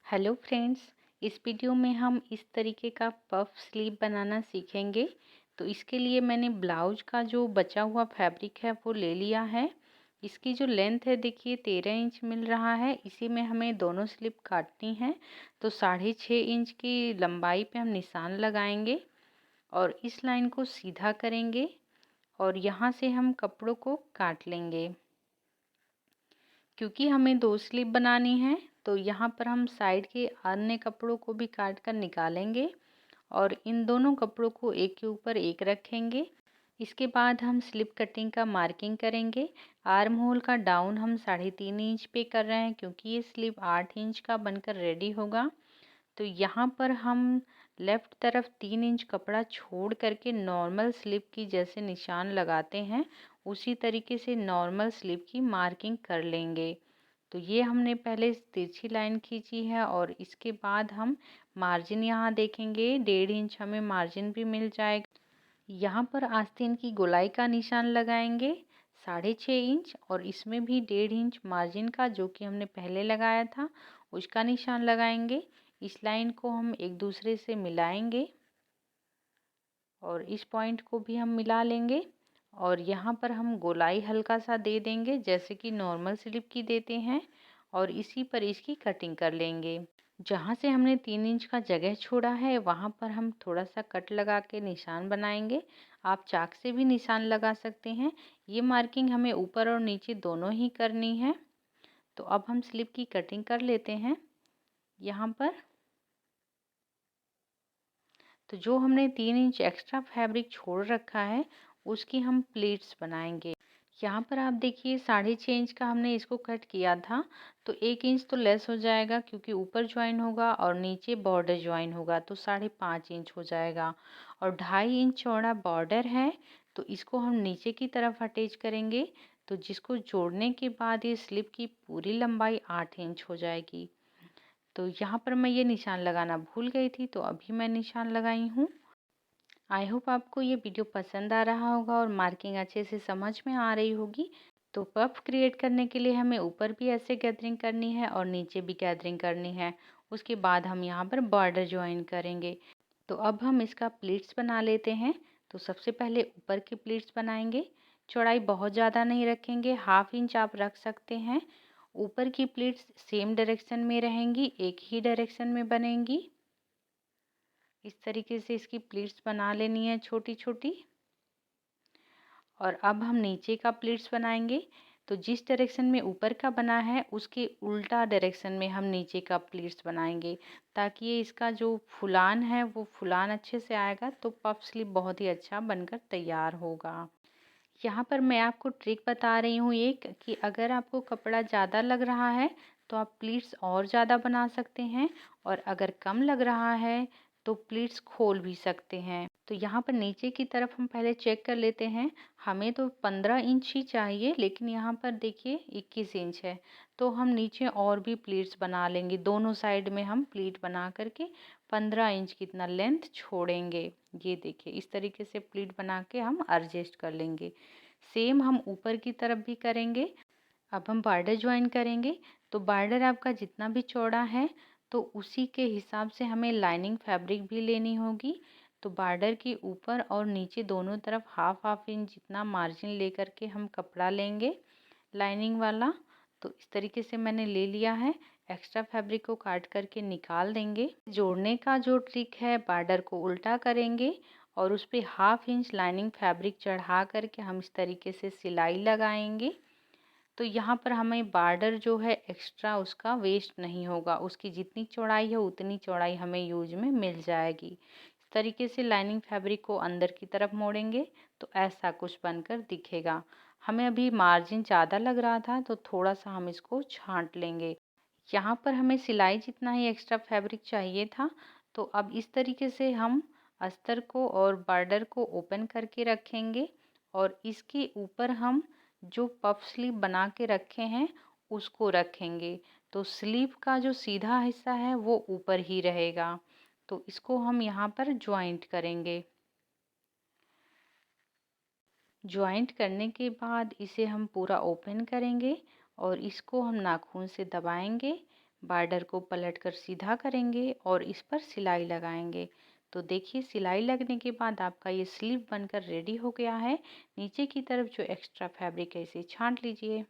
Hello friends, इस video में हम इस तरीके का पफ स्लीव बनाना सीखेंगे। तो इसके लिए मैंने ब्लाउज का जो बचा हुआ फैब्रिक है वो ले लिया है। इसकी जो लेंथ है देखिए 13 इंच मिल रहा है। इसी में हमें दोनों स्लीव काटनी है। तो 6.5 इंच की लंबाई पे हम निशान लगाएंगे और इस लाइन को सीधा करेंगे और यहाँ से हम कपड़ों को काट लेंगे। क्योंकि हमें 2 स्लीव बनानी है तो यहाँ पर हम साइड के अन्य कपड़ों को भी काट कर निकालेंगे और इन दोनों कपड़ों को एक के ऊपर एक रखेंगे। इसके बाद हम स्लिप कटिंग का मार्किंग करेंगे। आर्म होल का डाउन हम 3.5 इंच पे कर रहे हैं क्योंकि ये स्लिप 8 इंच का बनकर रेडी होगा। तो यहाँ पर हम लेफ़्ट तरफ 3 इंच कपड़ा छोड़ करके नॉर्मल स्लिप की जैसे निशान लगाते हैं उसी तरीके से नॉर्मल स्लिप की मार्किंग कर लेंगे। तो ये हमने पहले तिरछी लाइन खींची है और इसके बाद हम मार्जिन यहाँ देखेंगे 1.5 इंच हमें मार्जिन भी मिल जाएगा। यहाँ पर आस्तीन की गोलाई का निशान लगाएंगे 6.5 इंच और इसमें भी 1.5 इंच मार्जिन का जो कि हमने पहले लगाया था उसका निशान लगाएंगे। इस लाइन को हम एक दूसरे से मिलाएंगे और इस पॉइंट को भी हम मिला लेंगे और यहाँ पर हम गोलाई हल्का सा दे देंगे जैसे कि नॉर्मल स्लिप की देते हैं और इसी पर इसकी कटिंग कर लेंगे। जहाँ से हमने 3 इंच का जगह छोड़ा है वहाँ पर हम थोड़ा सा कट लगा के निशान बनाएंगे। आप चाक से भी निशान लगा सकते हैं। ये मार्किंग हमें ऊपर और नीचे दोनों ही करनी है। तो अब हम स्लिप की कटिंग कर लेते हैं। यहाँ पर तो जो हमने 3 इंच एक्स्ट्रा फैब्रिक छोड़ रखा है उसकी हम प्लीट्स बनाएंगे। यहाँ पर आप देखिए 6.5 इंच का हमने इसको कट किया था तो 1 इंच तो लेस हो जाएगा क्योंकि ऊपर ज्वाइन होगा और नीचे बॉर्डर ज्वाइन होगा तो 5.5 इंच हो जाएगा और 2.5 इंच चौड़ा बॉर्डर है तो इसको हम नीचे की तरफ अटैच करेंगे। तो जिसको जोड़ने के बाद ये स्लिप की पूरी लंबाई 8 इंच हो जाएगी। तो यहाँ पर मैं ये निशान लगाना भूल गई थी तो अभी मैं निशान लगाई हूँ। आई होप आपको ये वीडियो पसंद आ रहा होगा और मार्किंग अच्छे से समझ में आ रही होगी। तो पफ क्रिएट करने के लिए हमें ऊपर भी ऐसे गैदरिंग करनी है और नीचे भी गैदरिंग करनी है। उसके बाद हम यहाँ पर बॉर्डर ज्वाइन करेंगे। तो अब हम इसका प्लीट्स बना लेते हैं। तो सबसे पहले ऊपर की प्लीट्स बनाएंगे। चौड़ाई बहुत ज़्यादा नहीं रखेंगे, 1/2 इंच आप रख सकते हैं। ऊपर की प्लीट्स सेम डायरेक्शन में रहेंगी, एक ही डायरेक्शन में बनेंगी। इस तरीके से इसकी प्लीट्स बना लेनी है छोटी छोटी। और अब हम नीचे का प्लीट्स बनाएंगे। तो जिस डायरेक्शन में ऊपर का बना है उसके उल्टा डायरेक्शन में हम नीचे का प्लीट्स बनाएंगे ताकि ये इसका जो फुलान है वो फुलान अच्छे से आएगा तो पफ स्लीव बहुत ही अच्छा बनकर तैयार होगा। यहाँ पर मैं आपको ट्रिक बता रही हूँ एक कि अगर आपको कपड़ा ज़्यादा लग रहा है तो आप प्लीट्स और ज़्यादा बना सकते हैं और अगर कम लग रहा है तो प्लीट्स खोल भी सकते हैं। तो यहाँ पर नीचे की तरफ हम पहले चेक कर लेते हैं। हमें तो 15 इंच ही चाहिए लेकिन यहाँ पर देखिए 21 इंच है तो हम नीचे और भी प्लीट्स बना लेंगे। दोनों साइड में हम प्लीट बना करके 15 इंच कितना लेंथ छोड़ेंगे। ये देखिए इस तरीके से प्लीट बना के हम एडजस्ट कर लेंगे। सेम हम ऊपर की तरफ भी करेंगे। अब हम बॉर्डर ज्वाइन करेंगे। तो बॉर्डर आपका जितना भी चौड़ा है तो उसी के हिसाब से हमें लाइनिंग फैब्रिक भी लेनी होगी। तो बॉर्डर के ऊपर और नीचे दोनों तरफ 1/2 इंच जितना मार्जिन लेकर के हम कपड़ा लेंगे लाइनिंग वाला। तो इस तरीके से मैंने ले लिया है। एक्स्ट्रा फैब्रिक को काट करके निकाल देंगे। जोड़ने का जो ट्रिक है बॉर्डर को उल्टा करेंगे और उस पर 1/2 इंच लाइनिंग फैब्रिक चढ़ा करके हम इस तरीके से सिलाई लगाएंगे। तो यहाँ पर हमें बॉर्डर जो है एक्स्ट्रा उसका वेस्ट नहीं होगा, उसकी जितनी चौड़ाई है उतनी चौड़ाई हमें यूज में मिल जाएगी। इस तरीके से लाइनिंग फैब्रिक को अंदर की तरफ मोड़ेंगे तो ऐसा कुछ बनकर दिखेगा। हमें अभी मार्जिन ज़्यादा लग रहा था तो थोड़ा सा हम इसको छांट लेंगे। यहाँ पर हमें सिलाई जितना ही एक्स्ट्रा फैब्रिक चाहिए था। तो अब इस तरीके से हम अस्तर को और बॉर्डर को ओपन करके रखेंगे और इसके ऊपर हम जो पफ स्लीव बना के रखे हैं उसको रखेंगे। तो स्लीव का जो सीधा हिस्सा है वो ऊपर ही रहेगा। तो इसको हम यहाँ पर ज्वाइंट करेंगे। ज्वाइंट करने के बाद इसे हम पूरा ओपन करेंगे और इसको हम नाखून से दबाएंगे। बॉर्डर को पलटकर सीधा करेंगे और इस पर सिलाई लगाएंगे। तो देखिए सिलाई लगने के बाद आपका ये स्लीव बनकर रेडी हो गया है। नीचे की तरफ जो एक्स्ट्रा फैब्रिक है इसे छांट लीजिए।